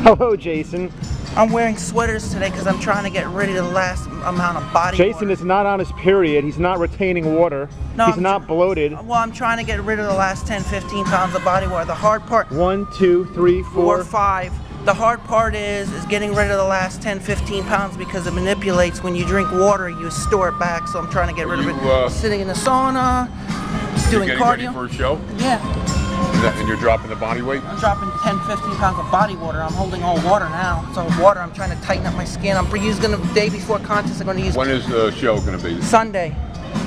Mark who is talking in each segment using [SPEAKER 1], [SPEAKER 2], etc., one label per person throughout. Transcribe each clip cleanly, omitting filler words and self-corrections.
[SPEAKER 1] Hello, Jason.
[SPEAKER 2] I'm wearing sweaters today because I'm trying to get rid of the last amount of body
[SPEAKER 1] Jason
[SPEAKER 2] water.
[SPEAKER 1] is not on his period. He's not retaining water.
[SPEAKER 2] No,
[SPEAKER 1] he's not bloated.
[SPEAKER 2] Well, I'm trying to get rid of the last 10, 15 pounds of body water. The hard part...
[SPEAKER 1] 1, 2, 3, 4,
[SPEAKER 2] 5. The hard part is getting rid of the last 10, 15 pounds because it manipulates. When you drink water, you store it back. So I'm trying to get rid of it. Sitting in the sauna, doing
[SPEAKER 3] cardio. Ready for a show?
[SPEAKER 2] Yeah.
[SPEAKER 3] And you're dropping the body weight?
[SPEAKER 2] I'm dropping 10, 15 pounds of body water. I'm holding all water now. So water, I'm trying to tighten up my skin. I'm using the day before contest. I'm going to use.
[SPEAKER 3] When is the show going to be?
[SPEAKER 2] Sunday.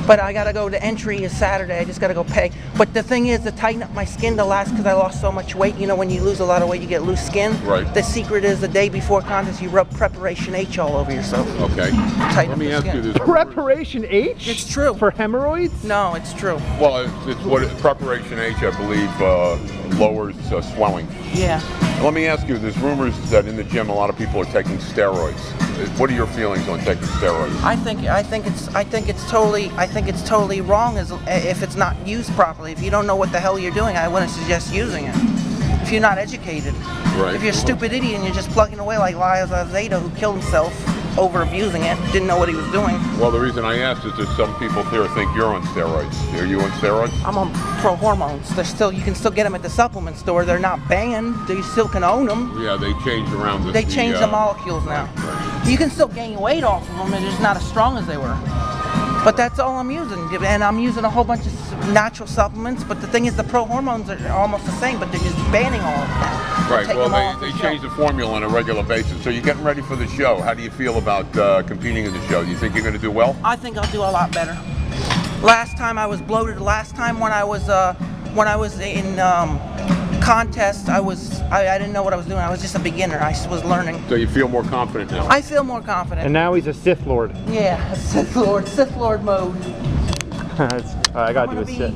[SPEAKER 2] But I gotta go, the entry is Saturday, I just gotta go pay. But the thing is to tighten up my skin to last, because I lost so much weight. You know, when you lose a lot of weight, you get loose skin.
[SPEAKER 3] Right.
[SPEAKER 2] The secret is the day before contest, you rub Preparation H all over yourself.
[SPEAKER 3] Okay.
[SPEAKER 2] Let
[SPEAKER 3] me ask you this.
[SPEAKER 1] Preparation H?
[SPEAKER 2] It's true.
[SPEAKER 1] For hemorrhoids?
[SPEAKER 2] No, it's true.
[SPEAKER 3] Well, it's what Preparation H, I believe, lowers swelling.
[SPEAKER 2] Yeah.
[SPEAKER 3] Let me ask you, there's rumors that in the gym a lot of people are taking steroids. What are your feelings on taking steroids?
[SPEAKER 2] I think it's totally wrong if it's not used properly. If you don't know what the hell you're doing, I wouldn't suggest using it. If you're not educated.
[SPEAKER 3] Right.
[SPEAKER 2] If you're a stupid idiot and you're just plugging away like Liza Zeta, who killed himself over abusing it, didn't know what he was doing.
[SPEAKER 3] Well, the reason I asked is there's some people here think you're on steroids. Are you on steroids?
[SPEAKER 2] I'm on pro hormones. You can still get them at the supplement store. They're not banned. You still can own them.
[SPEAKER 3] Yeah, they changed around.
[SPEAKER 2] They changed the molecules now.
[SPEAKER 3] Right.
[SPEAKER 2] You can still gain weight off of them. They're just not as strong as they were. But that's all I'm using, and I'm using a whole bunch of natural supplements. But the thing is, the pro hormones are almost the same, but they're just banning all of them now.
[SPEAKER 3] Right. Well, they changed the formula on a regular basis. So you're getting ready for the show. How do you feel about competing in the show? Do you think you're going to do well?
[SPEAKER 2] I think I'll do a lot better. Last time I was bloated. Last time when I was in contest, I didn't know what I was doing. I was just a beginner. I was learning.
[SPEAKER 3] So you feel more confident now?
[SPEAKER 2] I feel more confident.
[SPEAKER 1] And now he's a Sith Lord.
[SPEAKER 2] Yeah, a Sith Lord mode.
[SPEAKER 1] I gotta do a sit.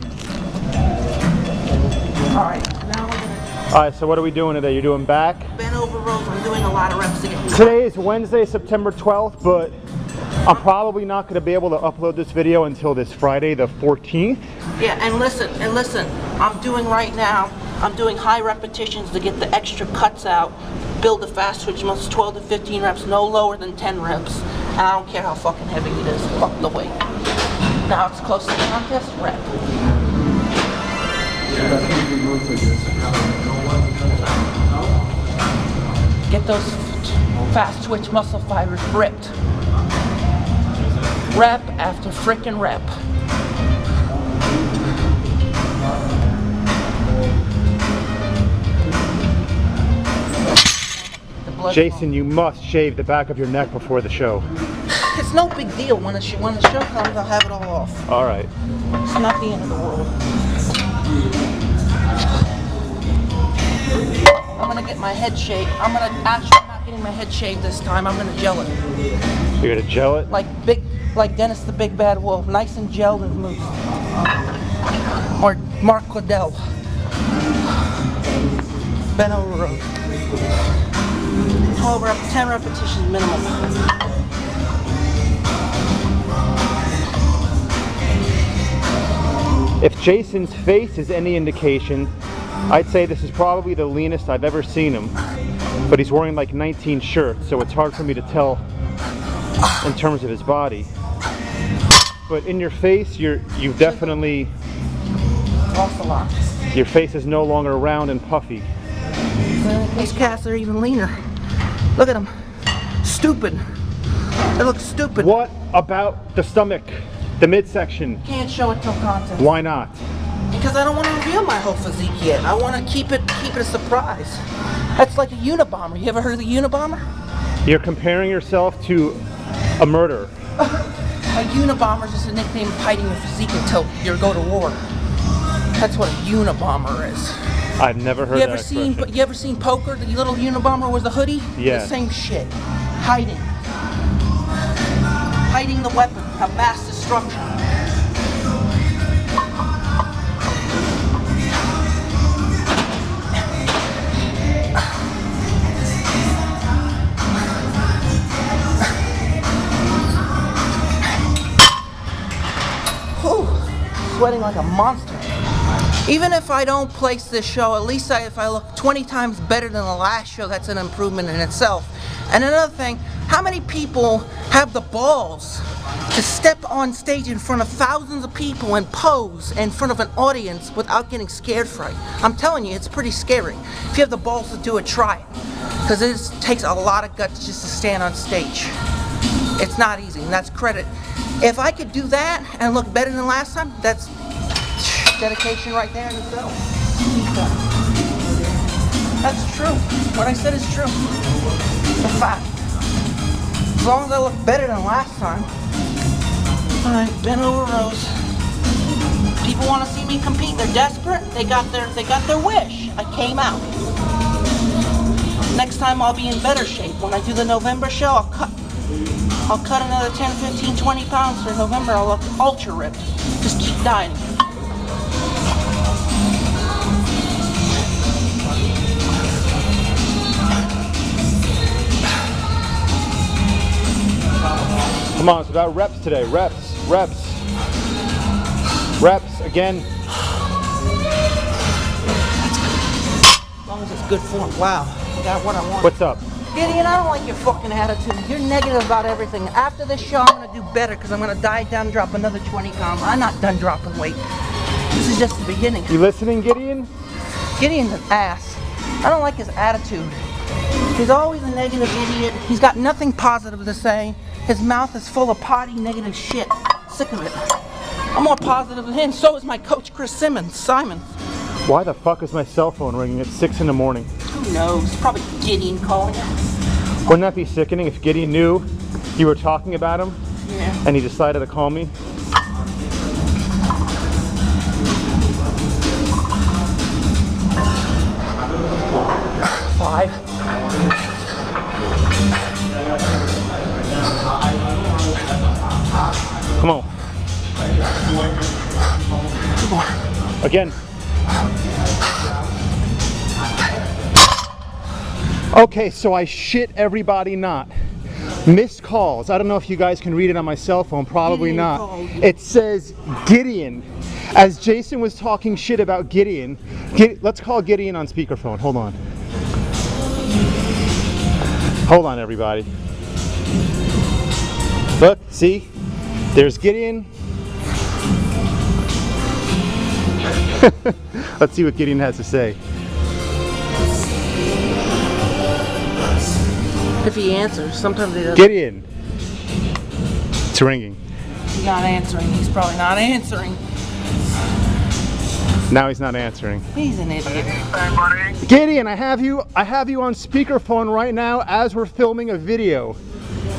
[SPEAKER 2] All right, now we're gonna.
[SPEAKER 1] All right, so what are we doing today? You're doing back?
[SPEAKER 2] Bent over rows. I'm doing a lot of reps again.
[SPEAKER 1] Today is Wednesday, September 12th, but I'm probably not going to be able to upload this video until this Friday, the 14th.
[SPEAKER 2] Yeah, and listen. I'm doing high repetitions to get the extra cuts out. Build the fast twitch muscles, 12 to 15 reps, no lower than 10 reps. And I don't care how fucking heavy it is. Fuck the weight. Now it's close to the contest rep. Get those fast twitch muscle fibers ripped. Rep after frickin' rep.
[SPEAKER 1] Jason, you must shave the back of your neck before the show.
[SPEAKER 2] It's no big deal. When the show comes, I'll have it all off.
[SPEAKER 1] All right.
[SPEAKER 2] It's not the end of the world. I'm gonna get my head shaved. I'm not getting my head shaved this time. I'm gonna gel it.
[SPEAKER 1] You're gonna gel it?
[SPEAKER 2] Like Dennis the Big Bad Wolf, nice and gelled and smooth. Or Mark Claudel. Bent over road. 10 repetitions minimum.
[SPEAKER 1] If Jason's face is any indication, I'd say this is probably the leanest I've ever seen him. But he's wearing like 19 shirts, so it's hard for me to tell in terms of his body. But in your face, you've definitely
[SPEAKER 2] lost a lot.
[SPEAKER 1] Your face is no longer round and puffy.
[SPEAKER 2] These cats are even leaner. Look at them. Stupid. They look stupid.
[SPEAKER 1] What about the stomach? The midsection?
[SPEAKER 2] Can't show it till contest.
[SPEAKER 1] Why not?
[SPEAKER 2] Because I don't want to reveal my whole physique yet. I want to keep it a surprise. That's like a Unabomber. You ever heard of the Unabomber?
[SPEAKER 1] You're comparing yourself to a murderer.
[SPEAKER 2] A Unabomber is just a nickname of hiding your physique until you go to war. That's what a Unabomber is.
[SPEAKER 1] I've never heard that expression.
[SPEAKER 2] You ever seen Poker? The little Unabomber was the hoodie?
[SPEAKER 1] Yeah.
[SPEAKER 2] The same shit. Hiding. Hiding the weapon of mass destruction. Whew. Sweating like a monster. Even if I don't place this show, at least if I look 20 times better than the last show, that's an improvement in itself. And another thing, how many people have the balls to step on stage in front of thousands of people and pose in front of an audience without getting scared fright? I'm telling you, it's pretty scary. If you have the balls to do it, try it. Because it takes a lot of guts just to stand on stage. It's not easy, and that's credit. If I could do that and look better than last time, that's dedication right there in itself. That's true. What I said is true. It's a fact. As long as I look better than last time. Alright, bend over rows. People want to see me compete. They're desperate. They got their wish. I came out. Next time I'll be in better shape. When I do the November show, I'll cut another 10, 15, 20 pounds for November. I'll look ultra ripped. Just keep dieting.
[SPEAKER 1] Come on, it's about reps today. Reps, reps, reps again.
[SPEAKER 2] As long as it's good form. Wow, I got what I want.
[SPEAKER 1] What's up?
[SPEAKER 2] Gideon, I don't like your fucking attitude. You're negative about everything. After this show, I'm gonna do better because I'm gonna diet down and drop another 20 pounds. I'm not done dropping weight. This is just the beginning.
[SPEAKER 1] You listening, Gideon?
[SPEAKER 2] Gideon's an ass. I don't like his attitude. He's always a negative idiot. He's got nothing positive to say. His mouth is full of potty negative shit. Sick of it. I'm more positive than him. So is my coach, Chris Simon.
[SPEAKER 1] Why the fuck is my cell phone ringing at 6 in the morning?
[SPEAKER 2] Who knows? Probably Gideon calling us.
[SPEAKER 1] Wouldn't that be sickening if Gideon knew you were talking about him?
[SPEAKER 2] Yeah.
[SPEAKER 1] And he decided to call me?
[SPEAKER 2] Five.
[SPEAKER 1] Come on.
[SPEAKER 2] Two more.
[SPEAKER 1] Again. Okay, so I shit everybody not. Missed calls. I don't know if you guys can read it on my cell phone. Probably
[SPEAKER 2] Gideon
[SPEAKER 1] not.
[SPEAKER 2] called.
[SPEAKER 1] It says Gideon. As Jason was talking shit about Gideon, let's call Gideon on speakerphone. Hold on. Hold on, everybody. Look, see? There's Gideon. Let's see what Gideon has to say.
[SPEAKER 2] If he answers, sometimes he doesn't.
[SPEAKER 1] Gideon. It's ringing.
[SPEAKER 2] He's not answering. He's probably not answering.
[SPEAKER 1] Now he's not answering.
[SPEAKER 2] He's an idiot.
[SPEAKER 3] Hey, buddy.
[SPEAKER 1] Gideon, I have you on speakerphone right now as we're filming a video.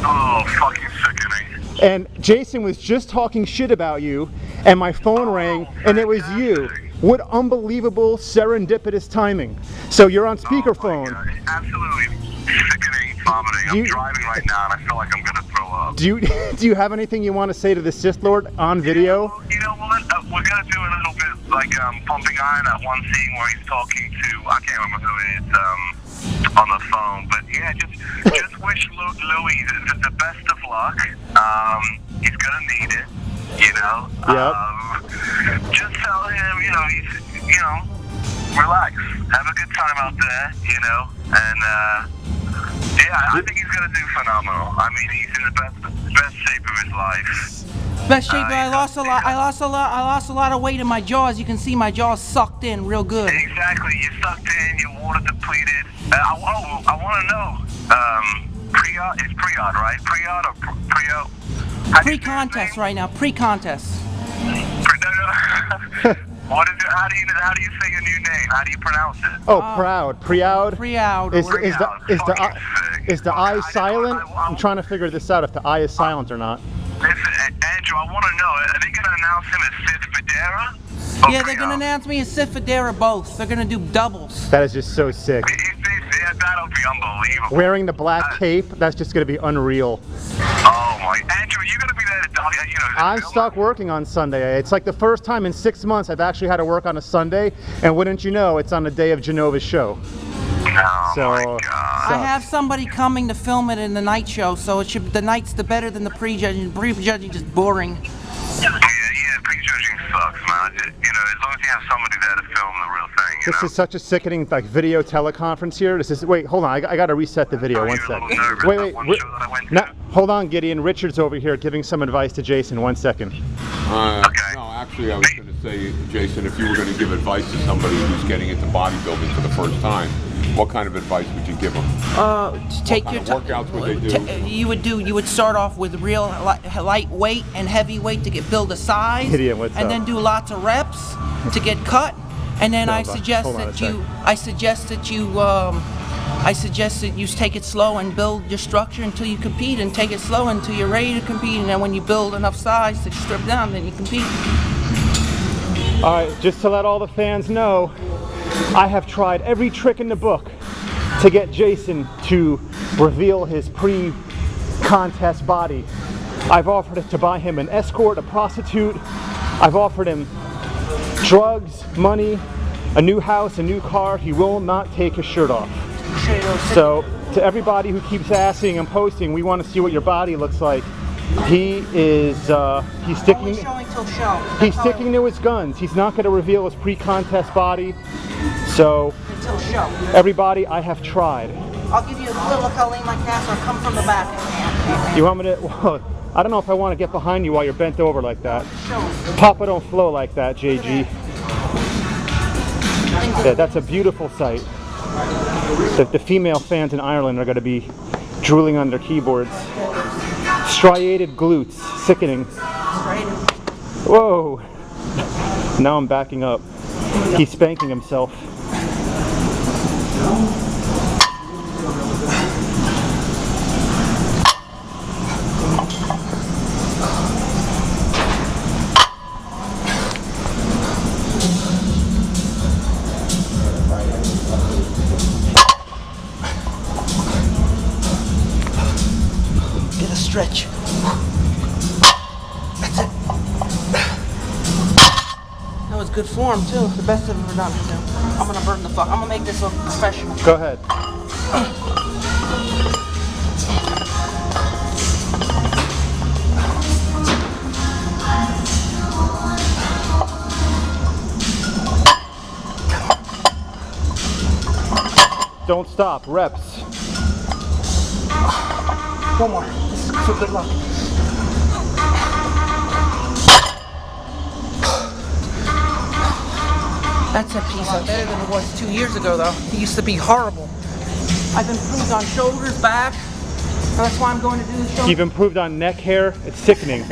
[SPEAKER 3] Oh, fucking sickening.
[SPEAKER 1] And Jason was just talking shit about you, and my phone rang, and it was you. What unbelievable serendipitous timing. So you're on speakerphone.
[SPEAKER 3] Oh my God. Absolutely sickening, vomiting. I'm driving right now, and I feel like I'm gonna throw up.
[SPEAKER 1] Do you have anything you want to say to the Sith Lord on video?
[SPEAKER 3] You know what? We're gonna do a little bit like pumping iron. That one scene where he's talking to, I can't remember who it is, on the phone. But yeah, just wish Louis the best of luck. He's gonna need it. You know.
[SPEAKER 1] Yep.
[SPEAKER 3] Just tell him, relax, have a good time out there, and yeah, I think he's gonna do phenomenal. I mean, he's in the best shape of his life.
[SPEAKER 2] Best shape, but I lost a lot of weight in my jaws. You can see my jaws sucked in real good.
[SPEAKER 3] Exactly, you sucked in, you're water depleted. I want to know, it's Priod, right? Priod or Prio?
[SPEAKER 2] Pre-contest right now, pre-contest.
[SPEAKER 3] What is it? How do you say your new name? How do you pronounce it?
[SPEAKER 1] Oh, Proud.
[SPEAKER 2] Proud.
[SPEAKER 1] Is the I silent? I'm trying to figure this out if the I is silent or not.
[SPEAKER 3] Listen, Andrew, I want to know, are they going to announce him as Sith Federa?
[SPEAKER 2] Yeah, they're going to announce me as Sith Federa both. They're going to do doubles.
[SPEAKER 1] That is just so sick.
[SPEAKER 3] Yeah, that'll be unbelievable.
[SPEAKER 1] Wearing the black cape, that's just going to be unreal.
[SPEAKER 3] Oh my, Andrew, you're going to be there to
[SPEAKER 1] I'm stuck working on Sunday. It's like the first time in 6 months I've actually had to work on a Sunday, and wouldn't you know, it's on the day of Genova's show.
[SPEAKER 3] Oh
[SPEAKER 1] So,
[SPEAKER 3] my God.
[SPEAKER 2] I have somebody coming to film it in the night show, so it should. The night's better than the pre-judging. Pre-judging just boring.
[SPEAKER 3] Yeah, prejudging sucks, man. as long as you have somebody there to film the real thing, you
[SPEAKER 1] This
[SPEAKER 3] know?
[SPEAKER 1] is such a sickening like video teleconference here. This is wait, hold on, I gotta reset the video.
[SPEAKER 3] Oh,
[SPEAKER 1] One
[SPEAKER 3] you were a
[SPEAKER 1] second.
[SPEAKER 3] little nervous
[SPEAKER 1] Wait,
[SPEAKER 3] that
[SPEAKER 1] wait,
[SPEAKER 3] one show that I went to?
[SPEAKER 1] hold on, Gideon. Richard's over here giving some advice to Jason. 1 second.
[SPEAKER 3] Okay.
[SPEAKER 4] No, actually, I was going to say, Jason, if you were going to give advice to somebody who's getting into bodybuilding for the first time, what kind of advice would you give them?
[SPEAKER 2] Take
[SPEAKER 4] What
[SPEAKER 2] your
[SPEAKER 4] kind of workouts would they do?
[SPEAKER 2] You would start off with real lightweight and heavyweight to build a size,
[SPEAKER 1] Gideon, what's
[SPEAKER 2] and
[SPEAKER 1] up?
[SPEAKER 2] then do lots of reps to get cut. And then I
[SPEAKER 1] Hold on,
[SPEAKER 2] suggest
[SPEAKER 1] hold on a
[SPEAKER 2] that
[SPEAKER 1] sec.
[SPEAKER 2] you take it slow and build your structure until you compete, and take it slow until you're ready to compete. And then when you build enough size to strip down, then you compete.
[SPEAKER 1] All right, just to let all the fans know, I have tried every trick in the book to get Jason to reveal his pre-contest body. I've offered to buy him an escort, a prostitute. I've offered him drugs, money, a new house, a new car. He will not take his shirt off. So to everybody who keeps asking and posting, we want to see what your body looks like. He is he's sticking
[SPEAKER 2] Only showing till show.
[SPEAKER 1] he's sticking to his guns. He's not going to reveal his pre-contest body. So
[SPEAKER 2] Until show.
[SPEAKER 1] everybody, I have tried.
[SPEAKER 2] I'll give you a little Colleen like that, so come from the back.
[SPEAKER 1] You want me to? Well, I don't know if I want to get behind you while you're bent over like that.
[SPEAKER 2] Show 'em.
[SPEAKER 1] Papa don't flow like that, JG. Yeah, that's a beautiful sight. The female fans in Ireland are going to be drooling on their keyboards. Striated glutes, sickening. Whoa! Now I'm backing up. He's spanking himself.
[SPEAKER 2] Get a stretch. That's it. That was good form too. The best I've ever done. I'm gonna burn the fuck. I'm gonna make this look professional.
[SPEAKER 1] Go ahead. Don't stop. Reps.
[SPEAKER 2] One more. This is for good luck. That's a piece of better than it was 2 years ago, though. It used to be horrible. I've improved on shoulders, back. That's why I'm going to do the shoulders.
[SPEAKER 1] You've improved on neck hair. It's sickening.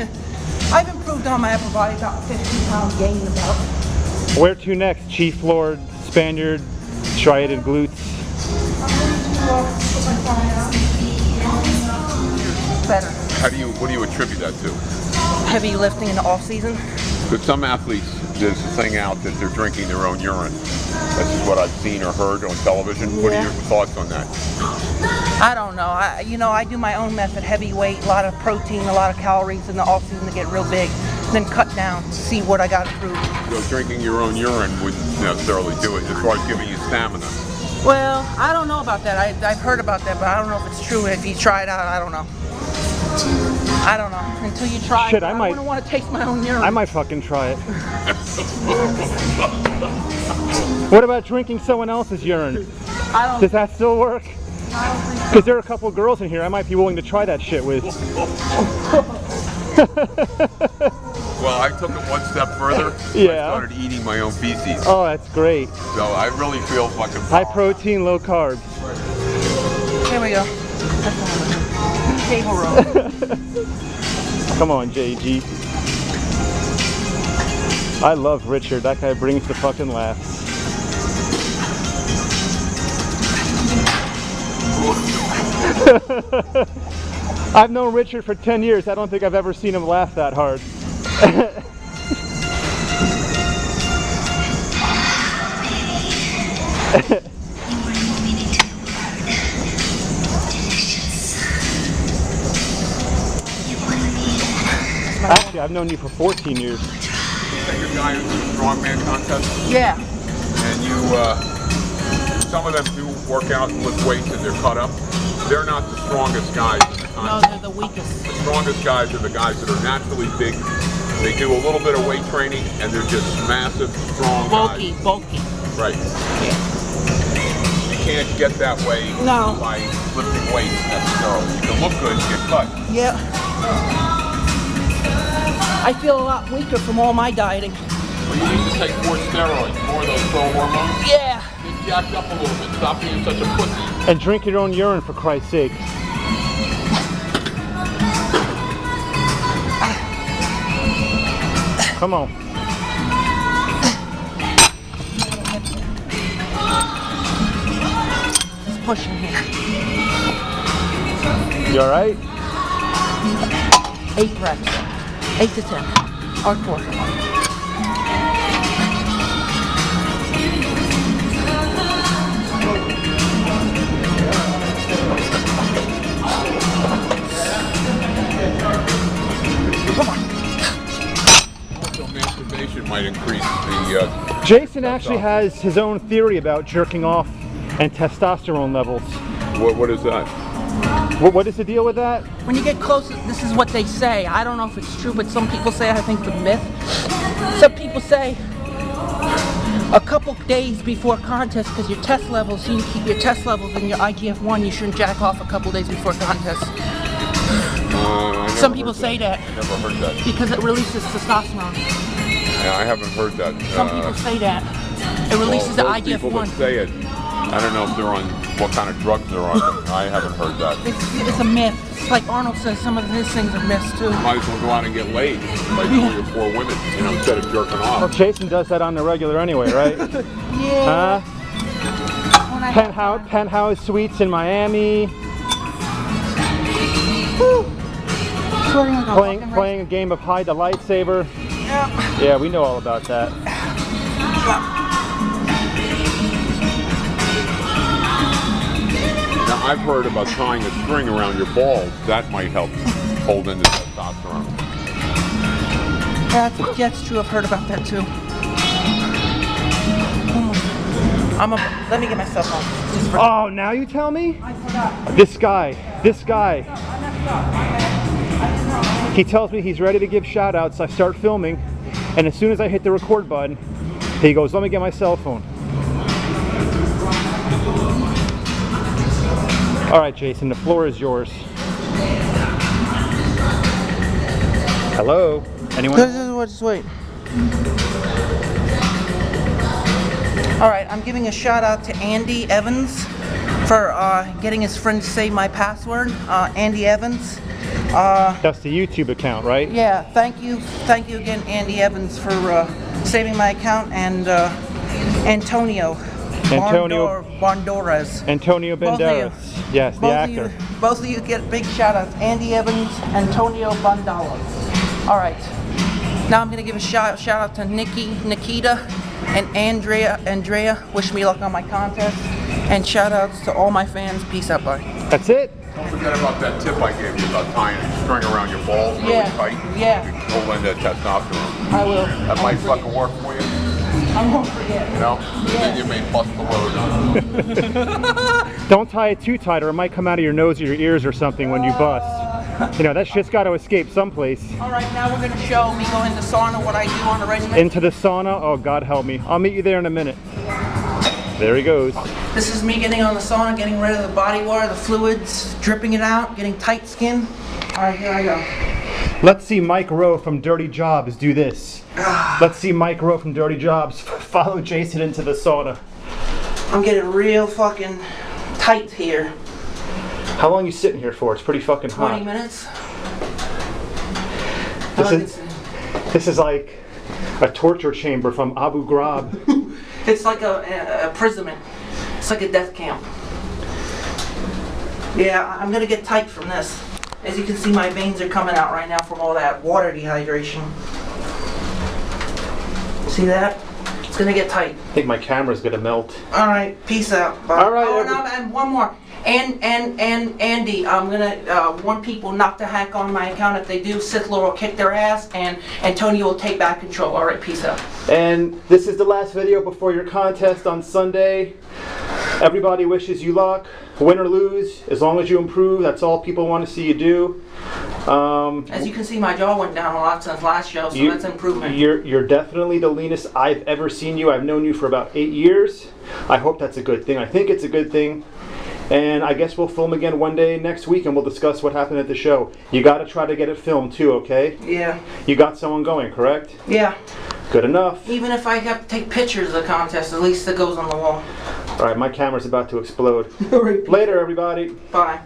[SPEAKER 2] I've improved on my upper body, about 15 pounds gained about.
[SPEAKER 1] Where to next? Chief Lord, Spaniard, striated glutes.
[SPEAKER 2] Better.
[SPEAKER 4] What do you attribute that to?
[SPEAKER 2] Heavy lifting in the off season.
[SPEAKER 4] With some athletes, there's a thing out that they're drinking their own urine. That's just what I've seen or heard on television. What are your thoughts on that?
[SPEAKER 2] I don't know. I do my own method. Heavy weight, a lot of protein, a lot of calories in the off season to get real big. Then cut down, see what I got to prove.
[SPEAKER 4] So drinking your own urine wouldn't necessarily do it as far as giving you stamina.
[SPEAKER 2] Well, I don't know about that. I've heard about that, but I don't know if it's true. If you try it out, I don't know. I don't know. Until you try
[SPEAKER 1] Shit,
[SPEAKER 2] it,
[SPEAKER 1] I
[SPEAKER 2] I
[SPEAKER 1] might-
[SPEAKER 2] wouldn't want to taste my own urine.
[SPEAKER 1] I might fucking try it. What about drinking someone else's urine?
[SPEAKER 2] I don't.
[SPEAKER 1] Does that still work? Because there are a couple girls in here I might be willing to try that shit with.
[SPEAKER 4] Well, I took it one step further.
[SPEAKER 1] Yeah.
[SPEAKER 4] I started eating my own feces.
[SPEAKER 1] Oh, that's great.
[SPEAKER 4] So I really feel fucking
[SPEAKER 1] High protein, low carbs.
[SPEAKER 2] Here we go. Table row.
[SPEAKER 1] Come on, JG. I love Richard. That guy brings the fucking laughs. I've known Richard for 10 years. I don't think I've ever seen him laugh that hard. Actually, I've known you for 14 years.
[SPEAKER 4] Take a guy who's a strongman contest,
[SPEAKER 2] Yeah.
[SPEAKER 4] and you, some of them do work out and lift weights and they're cut up. They're not the strongest guys in the
[SPEAKER 2] No,
[SPEAKER 4] contest.
[SPEAKER 2] they're the weakest.
[SPEAKER 4] The strongest guys are the guys that are naturally big They do a little bit of weight training, and they're just massive, strong
[SPEAKER 2] Bulky,
[SPEAKER 4] guys.
[SPEAKER 2] bulky.
[SPEAKER 4] Right.
[SPEAKER 2] Yeah.
[SPEAKER 4] You can't get that way
[SPEAKER 2] No.
[SPEAKER 4] by lifting weights necessarily. You can look good and get cut.
[SPEAKER 2] Yeah. I feel a lot weaker from all my dieting.
[SPEAKER 4] Well, you need to take more steroids, more of those pro hormones.
[SPEAKER 2] Yeah.
[SPEAKER 4] Get jacked up a little bit. Stop being such a pussy.
[SPEAKER 1] And drink your own urine, for Christ's sake. Come on.
[SPEAKER 2] Just pushing here.
[SPEAKER 1] You alright?
[SPEAKER 2] 8 reps. 8 to 10. Hardcore.
[SPEAKER 4] Also, masturbation might increase the...
[SPEAKER 1] Jason actually has his own theory about jerking off and testosterone levels.
[SPEAKER 4] What is that?
[SPEAKER 1] What is the deal with that?
[SPEAKER 2] When you get close, this is what they say. I don't know if it's true, but some people say, I think it's a myth. Some people say a couple days before contest, because your test levels, you keep your test levels and your IGF-1, you shouldn't jack off a couple days before contest. Some people say that.
[SPEAKER 4] I never heard that.
[SPEAKER 2] Because it releases testosterone.
[SPEAKER 4] Yeah, I haven't heard that.
[SPEAKER 2] Some people say that. It releases the
[SPEAKER 4] those people that
[SPEAKER 2] IGF-1.
[SPEAKER 4] say it, I don't know if they're on what kind of drugs they're on, but I haven't heard that.
[SPEAKER 2] It's a myth. Like Arnold says, some of his things are myths too.
[SPEAKER 4] Might as well go out and get laid by 3 or 4 women, you know, instead of jerking
[SPEAKER 1] Well,
[SPEAKER 4] off.
[SPEAKER 1] Jason does that on the regular anyway, right?
[SPEAKER 2] Yeah.
[SPEAKER 1] Huh?
[SPEAKER 2] When I
[SPEAKER 1] Penthouse suites in Miami.
[SPEAKER 2] Sweating like a fucking
[SPEAKER 1] Playing a game of hide the lightsaber.
[SPEAKER 2] Yeah.
[SPEAKER 1] Yeah, we know all about that.
[SPEAKER 4] Now, I've heard about tying a string around your balls. That might help hold in the testosterone.
[SPEAKER 2] That's true. I've heard about that too. Let me get myself home. Just for,
[SPEAKER 1] Oh, now you tell me?
[SPEAKER 2] I forgot.
[SPEAKER 1] This guy.
[SPEAKER 2] I messed up.
[SPEAKER 1] He tells me he's ready to give shout outs. I start filming, and as soon as I hit the record button, he goes, let me get my cell phone. All right, Jason, the floor is yours. Hello? Anyone?
[SPEAKER 2] Just wait. All right, I'm giving a shout out to Andy Evans for getting his friend to save my password. Andy Evans.
[SPEAKER 1] That's the YouTube account, right?
[SPEAKER 2] Yeah, thank you again, Andy Evans, for saving my account, and Antonio Banderas.
[SPEAKER 1] Antonio
[SPEAKER 2] Both of
[SPEAKER 1] Banderas. Yes, the actor.
[SPEAKER 2] Both of you get big shout outs. Andy Evans, Antonio Banderas. All right. Now I'm going to give a shout out to Nikita, and Andrea. Wish me luck on my contest. And shout outs to all my fans. Peace out, bye.
[SPEAKER 1] That's it?
[SPEAKER 4] Don't forget about that tip I gave you about tying a string around your balls really tight.
[SPEAKER 2] Yeah.
[SPEAKER 4] You can hold in that testosterone.
[SPEAKER 2] I will.
[SPEAKER 4] That might fucking work for you.
[SPEAKER 2] I won't forget.
[SPEAKER 4] You know? Then you may bust the load on it.
[SPEAKER 1] Don't tie it too tight or it might come out of your nose or your ears or something when you bust. You know, that shit's got to escape someplace.
[SPEAKER 2] All right, now we're going to show me going to sauna, what I do on a regimen.
[SPEAKER 1] Into the sauna? Oh, God help me. I'll meet you there in a minute. There he goes.
[SPEAKER 2] This is me getting on the sauna, getting rid of the body water, the fluids, dripping it out, getting tight skin. All right, here I go.
[SPEAKER 1] Let's see Mike Rowe from Dirty Jobs do this. Let's see Mike Rowe from Dirty Jobs follow Jason into the sauna.
[SPEAKER 2] I'm getting real fucking tight here.
[SPEAKER 1] How long are you sitting here for? It's pretty fucking hot.
[SPEAKER 2] 20 minutes.
[SPEAKER 1] This is like a torture chamber from Abu Ghraib.
[SPEAKER 2] It's like a prison. It's like a death camp. Yeah, I'm gonna get tight from this. As you can see, my veins are coming out right now from all that water dehydration. See that? It's gonna get tight.
[SPEAKER 1] I think my camera's gonna melt.
[SPEAKER 2] All right, peace out. Bye.
[SPEAKER 1] All right.
[SPEAKER 2] Oh, and one more. And Andy, I'm gonna warn people not to hack on my account. If they do, Sithler will kick their ass, and Antonio will take back control. All right, peace out.
[SPEAKER 1] And this is the last video before your contest on Sunday. Everybody wishes you luck. Win or lose, as long as you improve, that's all people want to see you do.
[SPEAKER 2] As you can see, my jaw went down a lot since last show, so that's improvement.
[SPEAKER 1] You're definitely the leanest I've ever seen you. I've known you for about 8 years. I hope that's a good thing. I think it's a good thing. And I guess we'll film again one day next week and we'll discuss what happened at the show. You got to try to get it filmed too, okay?
[SPEAKER 2] Yeah.
[SPEAKER 1] You got someone going, correct?
[SPEAKER 2] Yeah.
[SPEAKER 1] Good enough.
[SPEAKER 2] Even if I have to take pictures of the contest, at least it goes on the wall.
[SPEAKER 1] All right, my camera's about to explode. Later, everybody.
[SPEAKER 2] Bye.